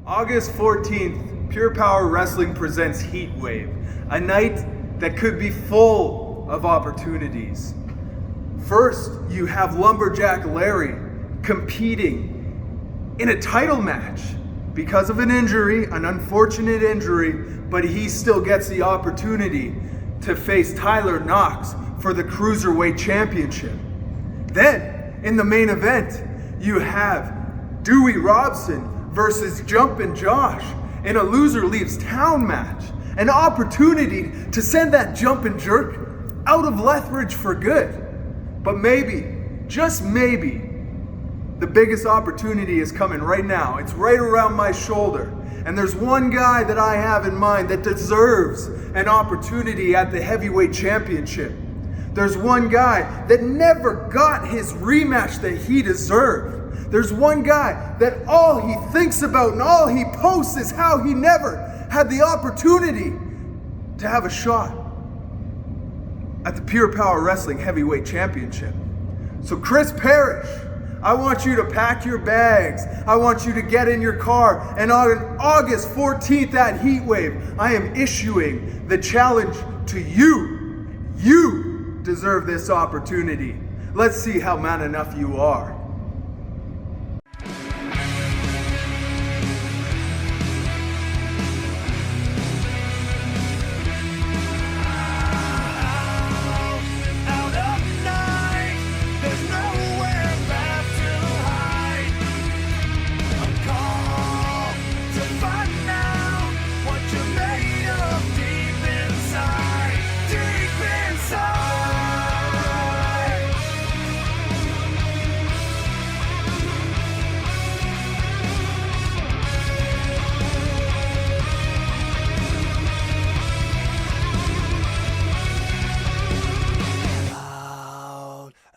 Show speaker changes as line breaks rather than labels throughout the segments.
August 14th, Pure Power Wrestling presents Heatwave, a night that could be full of opportunities. First, you have Lumberjack Larry competing in a title match because of an injury, an unfortunate injury, but he still gets the opportunity to face Tyler Knox for the Cruiserweight Championship. Then, in the main event, you have Dewey Robson versus Jumpin Josh in a loser leaves town match. An opportunity to send that Jumpin Jerk out of Lethbridge for good. But maybe, just maybe, the biggest opportunity is coming right now. It's right around my shoulder. And there's one guy that I have in mind that deserves an opportunity at the Heavyweight Championship. There's one guy that never got his rematch that he deserved. There's one guy that all he thinks about and all he posts is how he never had the opportunity to have a shot at the Pure Power Wrestling Heavyweight Championship. So Chris Parrish, I want you to pack your bags. I want you to get in your car. And on August 14th at Heatwave, I am issuing the challenge to you. You deserve this opportunity. Let's see how man enough you are.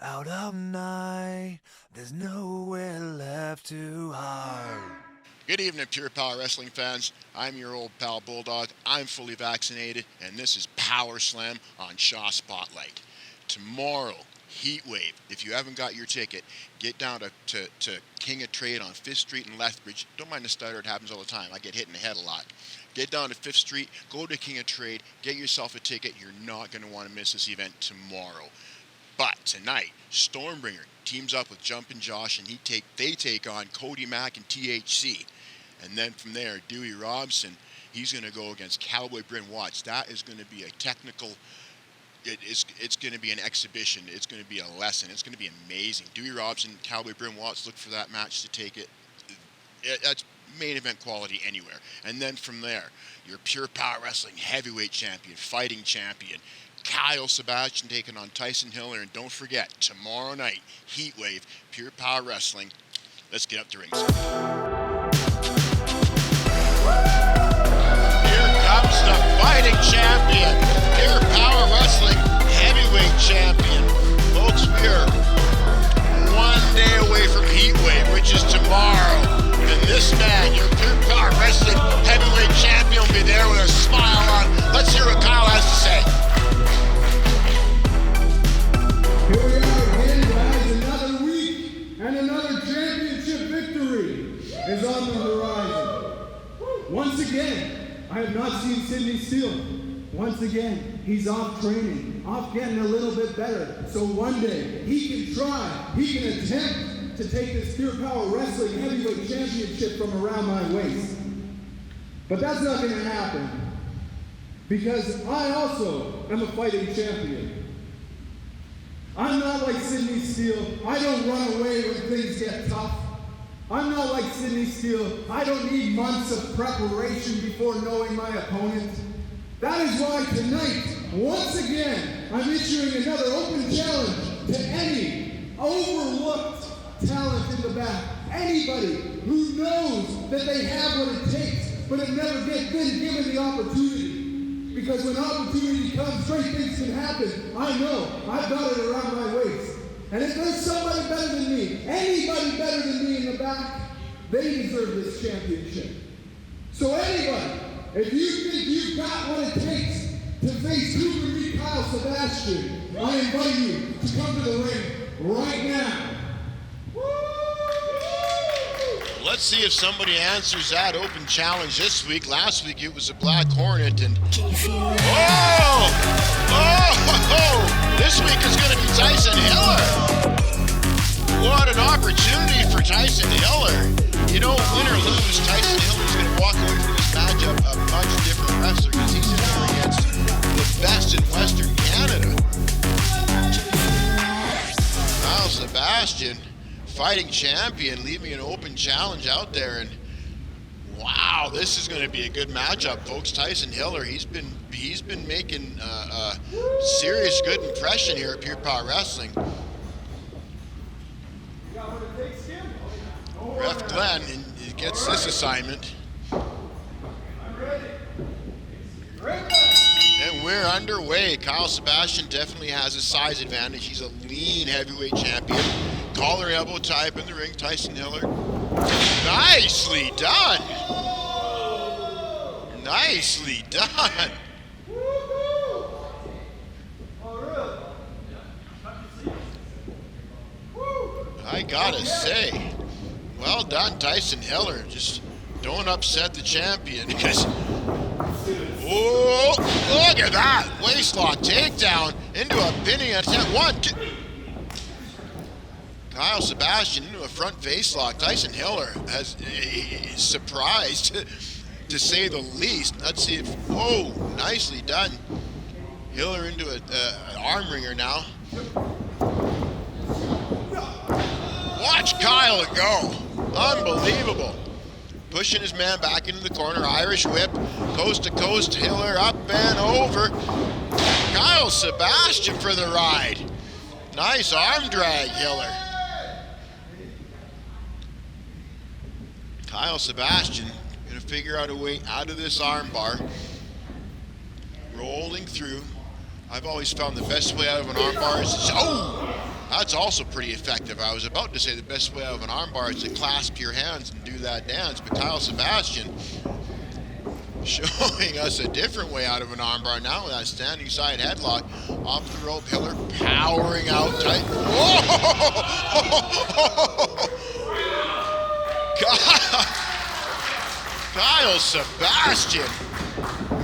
Out of night, there's nowhere left to hide.
Good evening, Pure Power Wrestling fans. I'm your old pal Bulldog. I'm fully vaccinated, and this is Power Slam on Shaw Spotlight. Tomorrow, Heatwave. If you haven't got your ticket, get down to King of Trade on 5th Street in Lethbridge. Don't mind the stutter, it happens all the time. I get hit in the head a lot. Get down to 5th Street, go to King of Trade, get yourself a ticket. You're not going to want to miss this event tomorrow. But tonight, Stormbringer teams up with Jumpin Josh, and they take on Cody Mack and THC. And then from there, Dewey Robson, he's going to go against Cowboy Bryn Watts. That is going to be a technical, it's going to be an exhibition. It's going to be a lesson. It's going to be amazing. Dewey Robson, Cowboy Bryn Watts, look for that match to take it. That's main event quality anywhere. And then from there, your Pure Power Wrestling Heavyweight Champion, Fighting Champion, Sebastian taking on Tyson Hiller. And don't forget, tomorrow night, Heatwave, Pure Power Wrestling. Let's get up to ringside. Here comes the Fighting Champion, Pure Power Wrestling Heavyweight Champion. Folks, we are one day away from Heatwave, which is tomorrow. And this man, your Pure Power Wrestling Heavyweight Champion, will be there with a smile on. Let's hear what Kyle has to say.
Here we are again, guys, another week, and another championship victory is on the horizon. Once again, I have not seen Sidney Steele. Once again, he's off training, off getting a little bit better. So one day, he can try, he can attempt to take this Pure Power Wrestling Heavyweight Championship from around my waist. But that's not going to happen, because I also am a fighting champion. I'm not like Sidney Steele. I don't run away when things get tough. I'm not like Sidney Steele. I don't need months of preparation before knowing my opponent. That is why tonight, once again, I'm issuing another open challenge to any overlooked talent in the back. Anybody who knows that they have what it takes, but have never been given the opportunity. Because when opportunity comes, great things can happen. I know. I've got it around my waist. And if there's somebody better than me, anybody better than me in the back, they deserve this championship. So anybody, if you think you've got what it takes to face Cougar Kyle Sebastian, I invite you to come to the ring right now. Woo!
Let's see if somebody answers that open challenge this week. Last week it was a Black Hornet, and this week it's going to be Tyson Hiller. What an opportunity for Tyson Hiller. You know, win or lose, Tyson Hiller is going to walk away from this matchup a much different wrestler because he's in there against the best in Western Canada. Now Sebastian, fighting champion, leaving an open challenge out there, and wow, this is going to be a good matchup, folks. Tyson Hiller, he's been making a serious good impression here at Pure Power Wrestling. Ref Glenn gets this assignment. And we're underway. Kyle Sebastian definitely has a size advantage. He's a lean heavyweight champion. Collar elbow tie up in the ring. Tyson Hiller. Nicely done. Nicely done. I gotta say, well done, Tyson Hiller. Just don't upset the champion because, oh, look at that. Waistlock takedown into a pinning attempt. 1, 2. Kyle Sebastian into a front face lock. Tyson Hiller has surprised, to say the least. Let's see if, oh, nicely done. Hiller into an arm wringer now. Watch Kyle go. Unbelievable. Pushing his man back into the corner. Irish whip. Coast to coast. Hiller up and over. Kyle Sebastian for the ride. Nice arm drag, Hiller. Kyle Sebastian going to figure out a way out of this arm bar. Rolling through. I've always found the best way out of an arm bar is, oh! That's also pretty effective. I was about to say the best way out of an armbar is to clasp your hands and do that dance, but Kyle Sebastian showing us a different way out of an armbar now with that standing side headlock. Off the rope, Hiller powering out tight. Whoa! Kyle Sebastian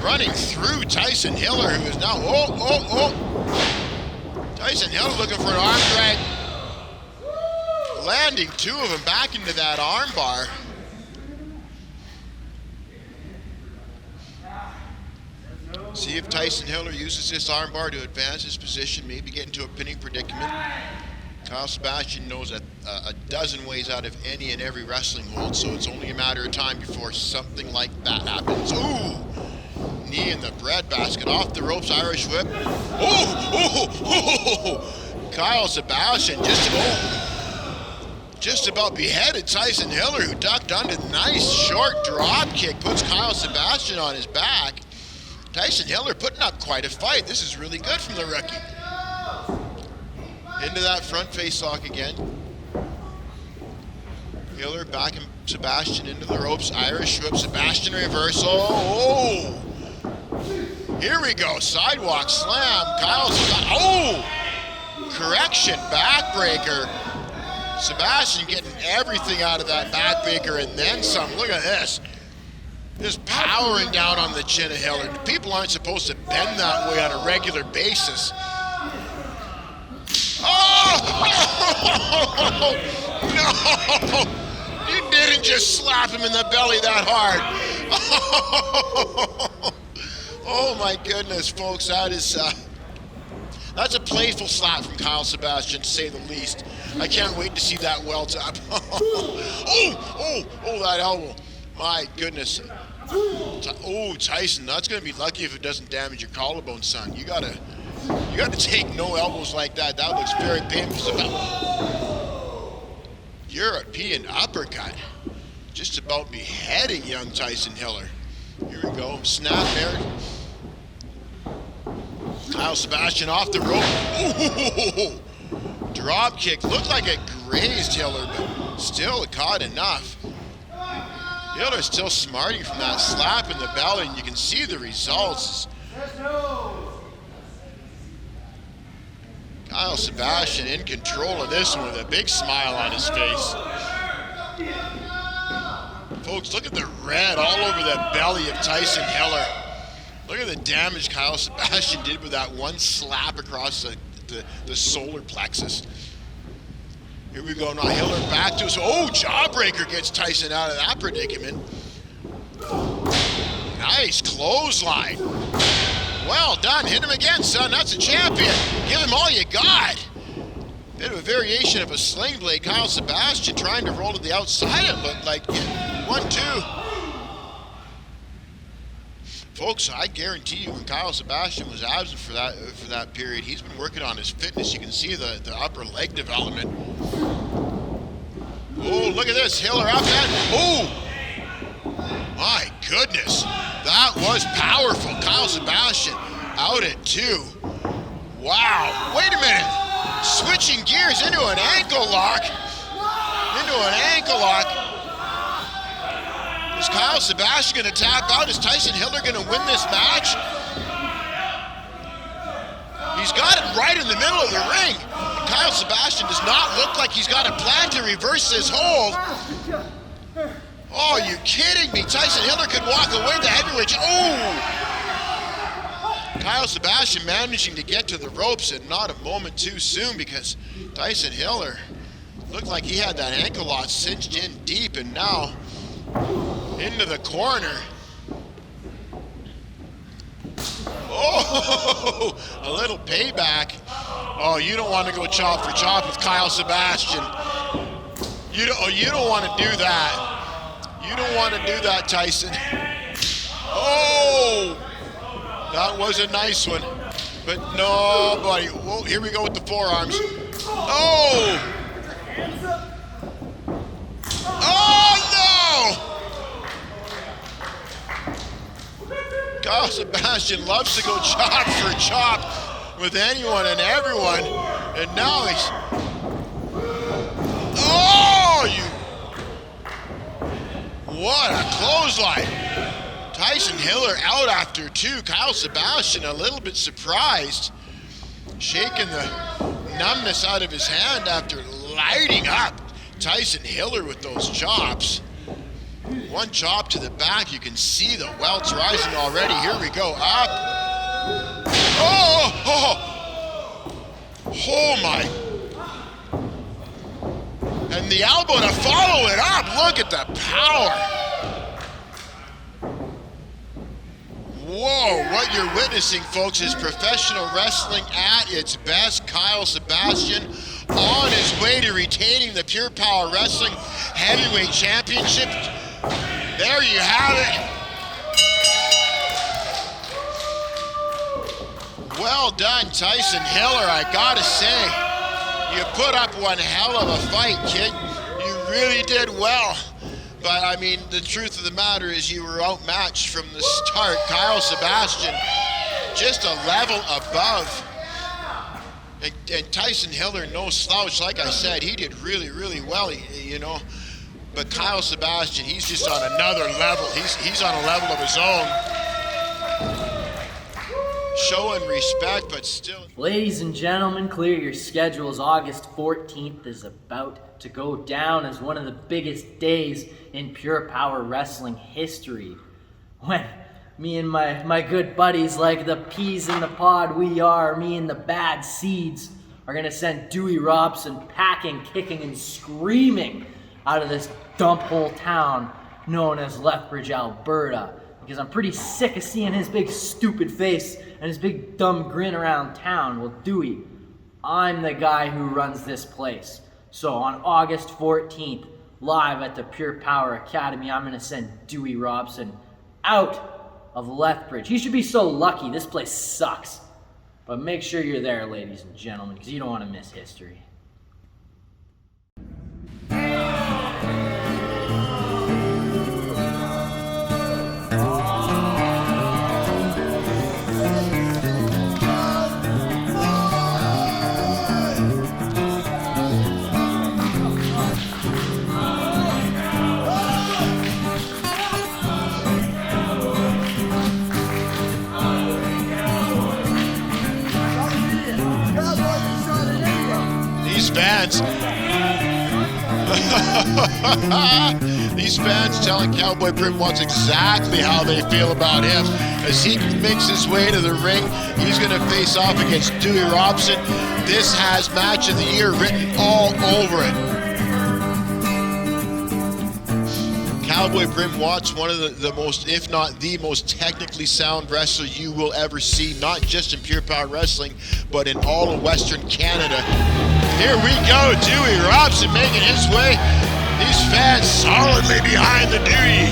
running through Tyson Hiller, who is now, Tyson Hiller looking for an arm drag. Landing 2 of them back into that arm bar. See if Tyson Hiller uses this arm bar to advance his position, maybe get into a pinning predicament. Kyle Sebastian knows a dozen ways out of any and every wrestling hold, so it's only a matter of time before something like that happens. Ooh! Knee in the breadbasket, off the ropes, Irish whip. Kyle Sebastian just about beheaded Tyson Hiller, who ducked under. Nice short drop kick, puts Kyle Sebastian on his back. Tyson Hiller putting up quite a fight. This is really good from the rookie. Into that front face lock again. Hiller backing Sebastian into the ropes. Irish whip, Sebastian reversal. Oh! Here we go, sidewalk slam. Correction, backbreaker. Sebastian getting everything out of that backbreaker and then some. Look at this. Just powering down on the chin of Hiller. People aren't supposed to bend that way on a regular basis. Oh! No! You didn't just slap him in the belly that hard. Oh my goodness, folks, that's a playful slap from Kyle Sebastian, to say the least. I can't wait to see that welt up. That elbow. My goodness. Oh, Tyson, that's going to be lucky if it doesn't damage your collarbone, son. You got to take no elbows like that. That looks very painful. European uppercut. Just about beheading young Tyson Hiller. Here we go. Snap there. Kyle Sebastian off the rope. Ooh, drop kick. Looked like it grazed Hiller, but still it caught enough. Hiller's still smarting from that slap in the belly, and you can see the results. Kyle Sebastian in control of this one with a big smile on his face. Folks, look at the red all over the belly of Tyson Hiller. Look at the damage Kyle Sebastian did with that one slap across the solar plexus. Here we go now, Hiller back to us. Oh, jawbreaker gets Tyson out of that predicament. Nice clothesline. Well done, hit him again, son, that's a champion. Give him all you got. Bit of a variation of a sling blade. Kyle Sebastian trying to roll to the outside, it looked like. 1-2. Folks, I guarantee you when Kyle Sebastian was absent for that period, he's been working on his fitness. You can see the upper leg development. Oh, look at this, Hiller up and, oh! My goodness, that was powerful. Kyle Sebastian out at 2. Wow, wait a minute. Switching gears into an ankle lock. Is Kyle Sebastian going to tap out? Is Tyson Hiller going to win this match? He's got it right in the middle of the ring. And Kyle Sebastian does not look like he's got a plan to reverse this hold. Oh, are you kidding me? Tyson Hiller could walk away the heavyweight. Oh! Kyle Sebastian managing to get to the ropes and not a moment too soon, because Tyson Hiller looked like he had that ankle lock cinched in deep, and now into the corner. Oh, a little payback. Oh, you don't want to go chop for chop with Kyle Sebastian. You don't want to do that. You don't want to do that, Tyson. Oh! That was a nice one, but nobody. Whoa, here we go with the forearms. Oh! Oh no! Kyle Sebastian loves to go chop for chop with anyone and everyone, and now he's. Oh, what a clothesline! Tyson Hiller out after 2. Kyle Sebastian a little bit surprised, shaking the numbness out of his hand after lighting up Tyson Hiller with those chops. One chop to the back, you can see the welts rising already. Here we go, up. Oh my. And the elbow to follow it up. Look at the power. Whoa, what you're witnessing, folks, is professional wrestling at its best. Kyle Sebastian on his way to retaining the Pure Power Wrestling Heavyweight Championship. There you have it. Well done, Tyson Hiller, I gotta say. You put up one hell of a fight, kid. You really did well. But, I mean, the truth of the matter is you were outmatched from the start. Kyle Sebastian just a level above. And Tyson Hiller, no slouch. Like I said, he did really, really well, you know. But Kyle Sebastian, he's just on another level. He's on a level of his own. Showing respect, but still.
Ladies and gentlemen, clear your schedules. August 14th is about to go down as one of the biggest days in Pure Power Wrestling history. When me and my good buddies, like the peas in the pod we are, me and the bad seeds, are gonna send Dewey Robson packing, kicking, and screaming out of this dump hole town known as Lethbridge, Alberta. Because I'm pretty sick of seeing his big stupid face and his big dumb grin around town. Well, Dewey, I'm the guy who runs this place. So on August 14th, live at the Pure Power Academy, I'm gonna send Dewey Robson out of Lethbridge. He should be so lucky. This place sucks. But make sure you're there, ladies and gentlemen, because you don't want to miss history.
Fans. These fans telling Cowboy Bryn Watts exactly how they feel about him. As he makes his way to the ring, he's going to face off against Dewey Robson. This has Match of the Year written all over it. Cowboy Bryn Watts, one of the most, if not the most technically sound wrestler you will ever see, not just in Pure Power Wrestling, but in all of Western Canada. Here we go, Dewey Robson making his way. These fans solidly behind the Dewey.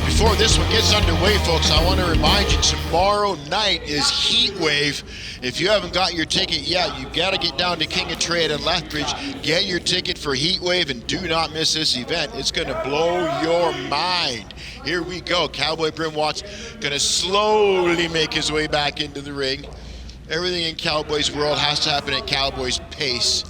Before this one gets underway, folks, I want to remind you, tomorrow night is Heatwave. If you haven't got your ticket yet, you've got to get down to King of Trade and Lethbridge, get your ticket for Heatwave, and do not miss this event. It's going to blow your mind. Here we go. Cowboy Bryn Watts going to slowly make his way back into the ring. Everything in Cowboy's world has to happen at Cowboy's pace.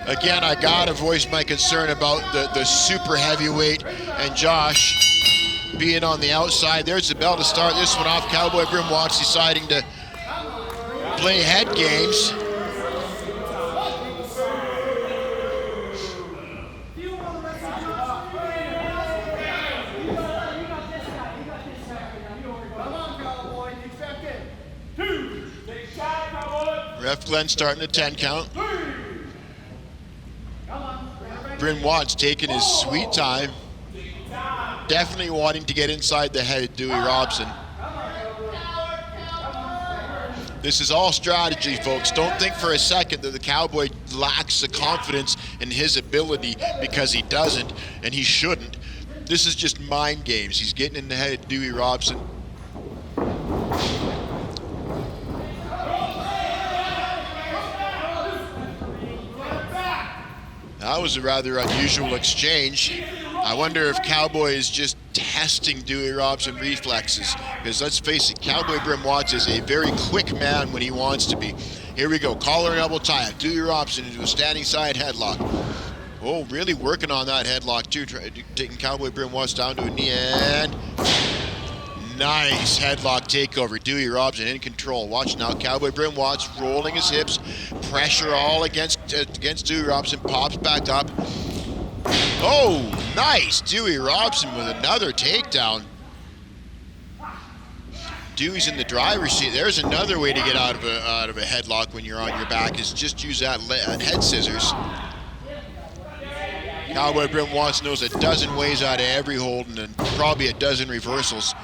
Again, I gotta voice my concern about the super heavyweight and Josh being on the outside. There's the bell to start this one off. Cowboy Bryn Watts deciding to play head games. Ref Glenn starting a 10 count. Bryn Watts taking his sweet time. Definitely wanting to get inside the head of Dewey Robson. This is all strategy, folks. Don't think for a second that the Cowboy lacks the confidence in his ability, because he doesn't, and he shouldn't. This is just mind games. He's getting in the head of Dewey Robson. That was a rather unusual exchange. I wonder if Cowboy is just testing Dewey Robson reflexes, because let's face it, Cowboy Bryn Watts is a very quick man when he wants to be. Here we go, collar and elbow tie. Dewey Robson into a standing side headlock. Oh, really working on that headlock too, taking Cowboy Bryn Watts down to a knee, and nice headlock takeover. Dewey Robson in control. Watch now, Cowboy Bryn Watts rolling his hips, pressure all against Dewey Robson, pops back up. Oh, nice! Dewey Robson with another takedown. Dewey's in the driver's seat. There's another way to get out of a headlock when you're on your back, is just use that head scissors. Cowboy Bryn Watts knows a dozen ways out of every hold, and then probably a dozen reversals.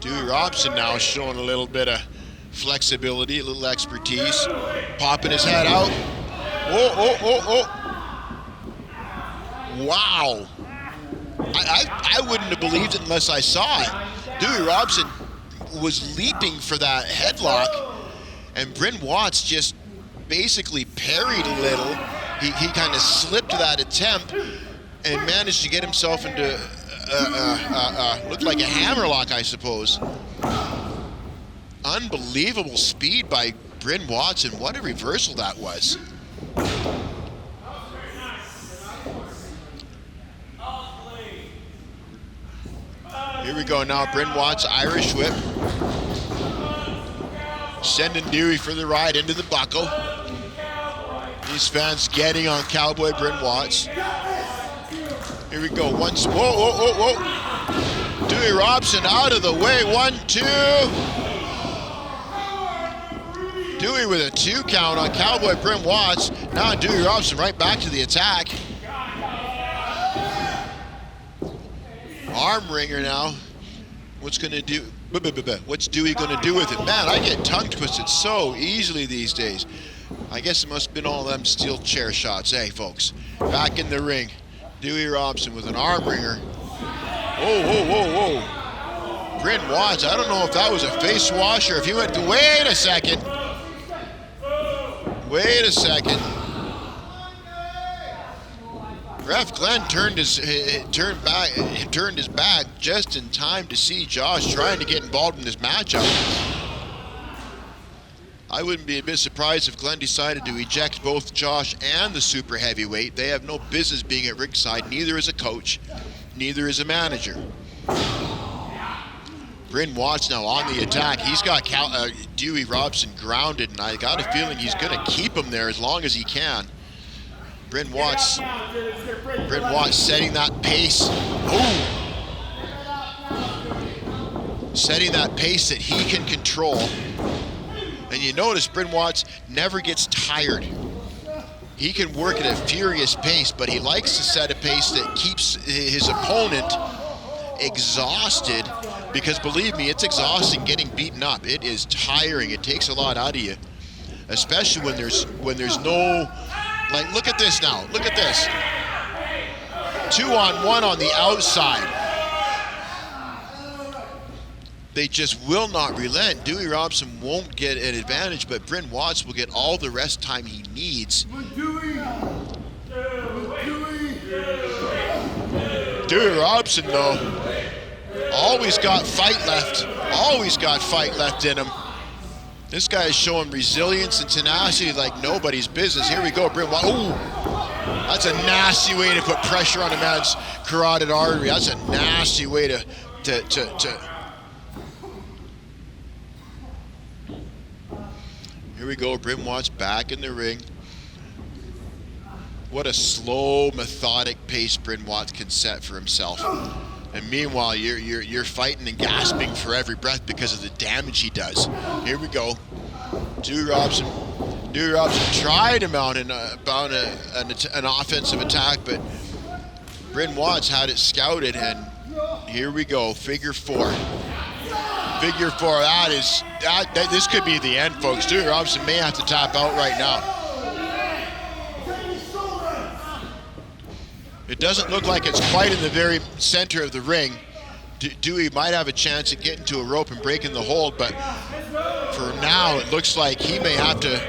Dewey Robson now showing a little bit of flexibility, a little expertise, popping his head out. Oh. Wow. I wouldn't have believed it unless I saw it. Dewey Robson was leaping for that headlock, and Bryn Watts just basically parried a little. He kind of slipped that attempt and managed to get himself into looked like a hammerlock, I suppose. Unbelievable speed by Bryn Watts, and what a reversal that was. Here we go now, Bryn Watts, Irish whip. Sending Dewey for the ride into the buckle. These fans getting on Cowboy Bryn Watts. Here we go, once, whoa. Dewey Robson out of the way, 1-2. Dewey with a 2 count on Cowboy Bryn Watts. Now Dewey Robson right back to the attack. Arm wringer now. What's Dewey gonna do with it? Man, I get tongue twisted so easily these days. I guess it must have been all them steel chair shots. Hey, folks, back in the ring. Dewey Robson with an arm wringer. Whoa. Bryn Watts, I don't know if that was a face wash or if he went to, wait a second. Ref Glenn turned his back just in time to see Josh trying to get involved in this matchup. I wouldn't be a bit surprised if Glenn decided to eject both Josh and the super heavyweight. They have no business being at ringside. Neither is a coach, neither is a manager. Bryn Watts now on the attack. He's got Dewey Robson grounded, and I got a feeling he's going to keep him there as long as he can. Bryn Watts setting that pace. Oh! Setting that pace that he can control. And you notice Bryn Watts never gets tired. He can work at a furious pace, but he likes to set a pace that keeps his opponent exhausted, because believe me, it's exhausting getting beaten up. It is tiring. It takes a lot out of you, especially when there's no, like, look at this now. Look at this. 2-on-1 on the outside. They just will not relent. Dewey Robson won't get an advantage, but Bryn Watts will get all the rest time he needs. Dewey Robson, though, always got fight left. Always got fight left in him. This guy is showing resilience and tenacity like nobody's business. Here we go, Bryn Watts. Ooh, that's a nasty way to put pressure on a man's carotid artery. That's a nasty way to. Here we go, Bryn Watts back in the ring. What a slow, methodic pace Bryn Watts can set for himself. And meanwhile, you're fighting and gasping for every breath because of the damage he does. Here we go. Dewey Robson tried to mount an offensive attack, but Bryn Watts had it scouted, and here we go, figure four. Figure four, this could be the end, folks. Dewey Robson may have to tap out right now. It doesn't look like it's quite in the very center of the ring. Dewey might have a chance at getting to a rope and breaking the hold, but for now, it looks like he may have to.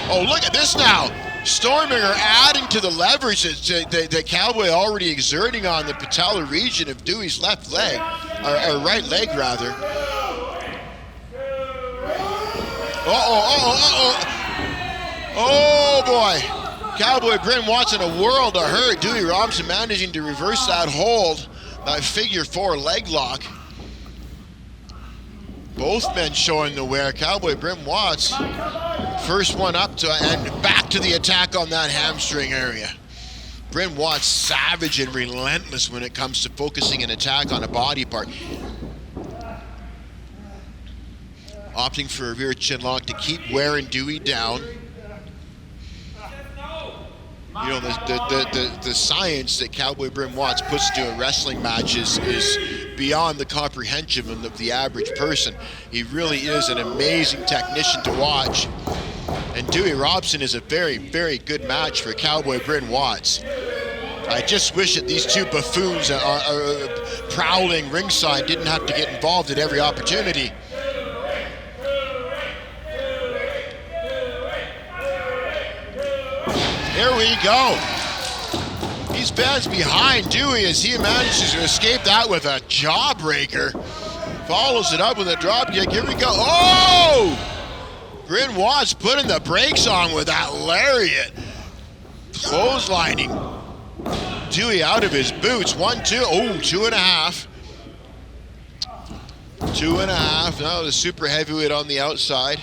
Oh, look at this now. Storminger adding to the leverage that Cowboy already exerting on the patellar region of Dewey's left leg, or right leg rather. Oh boy. Cowboy Bryn Watts in a world of hurt. Dewey Robson managing to reverse that hold, that figure four leg lock. Both men showing the wear. Cowboy Bryn Watts, first one up to and back to the attack on that hamstring area. Bryn Watts savage and relentless when it comes to focusing an attack on a body part. Opting for a rear chin lock to keep wearing Dewey down. You know, the science that Cowboy Bryn Watts puts into a wrestling match is beyond the comprehension of the average person. He really is an amazing technician to watch. And Dewey Robson is a very, very good match for Cowboy Bryn Watts. I just wish that these two buffoons are prowling ringside didn't have to get involved at every opportunity. Here we go. He stands behind Dewey as he manages to escape that with a jawbreaker. Follows it up with a drop kick. Here we go. Oh! Bryn Watts putting the brakes on with that lariat. Clotheslining Dewey out of his boots. 1, 2. Oh, 2.5. 2.5. Now the super heavyweight on the outside.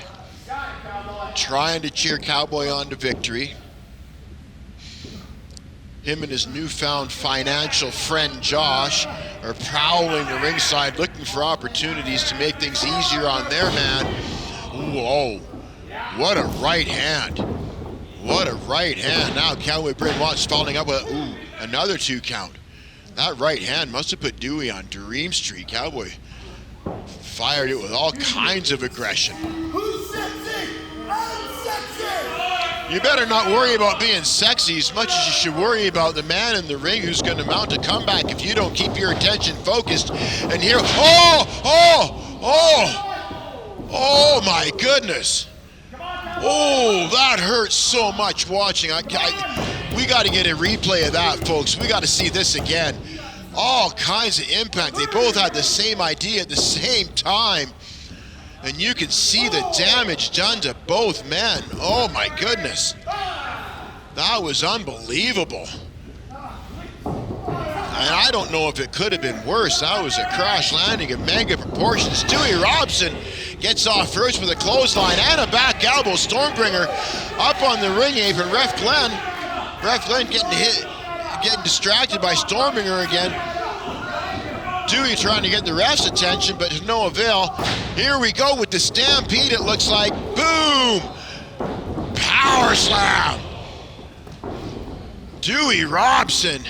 Trying to cheer Cowboy on to victory. Him and his newfound financial friend Josh are prowling the ringside looking for opportunities to make things easier on their man. Whoa, what a right hand. What a right hand. Now Cowboy Bryn Watts following up with another 2 count. That right hand must have put Dewey on Dream Street. Cowboy fired it with all kinds of aggression.
Who's sexy? I'm sexy!
You better not worry about being sexy as much as you should worry about the man in the ring who's going to mount a comeback if you don't keep your attention focused. And here, oh my goodness. Oh, that hurts so much watching. We got to get a replay of that, folks. We got to see this again. All kinds of impact. They both had the same idea at the same time. And you can see the damage done to both men. Oh my goodness. That was unbelievable. And I don't know if it could have been worse. That was a crash landing of mega proportions. Dewey Robson gets off first with a clothesline and a back elbow. Stormbringer up on the ring apron. Ref Glenn getting hit, getting distracted by Stormbringer again. Dewey trying to get the ref's attention, but to no avail. Here we go with the stampede, it looks like. Boom! Power slam! Dewey Robson.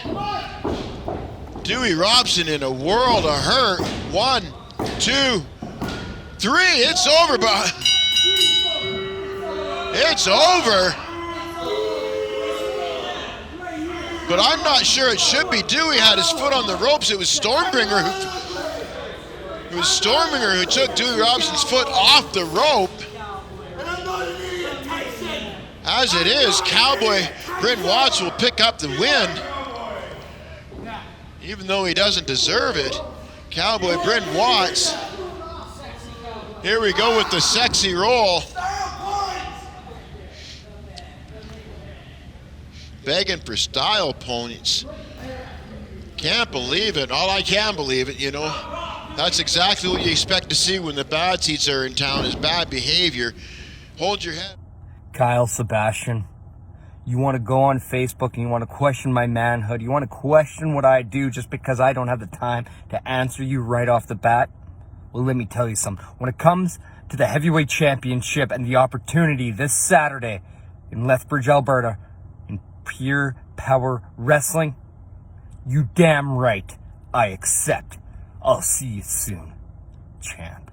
Dewey Robson in a world of hurt. 1, 2, 3. It's over, but it's over. But I'm not sure it should be. Dewey had his foot on the ropes. It was Stormbringer who took Dewey Robson's foot off the rope. As it is, Cowboy Bryn Watts will pick up the win. Even though he doesn't deserve it. Cowboy Bryn Watts. Here we go with the sexy roll. Begging for style points. Can't believe it. All I can believe it, you know. That's exactly what you expect to see when the bad seats are in town, is bad behavior. Hold your head.
Kyle, Sebastian, you want to go on Facebook and you want to question my manhood. You want to question what I do just because I don't have the time to answer you right off the bat. Well, let me tell you something. When it comes to the heavyweight championship and the opportunity this Saturday in Lethbridge, Alberta, in Pure Power Wrestling, you damn right I accept. I'll see you soon, champ.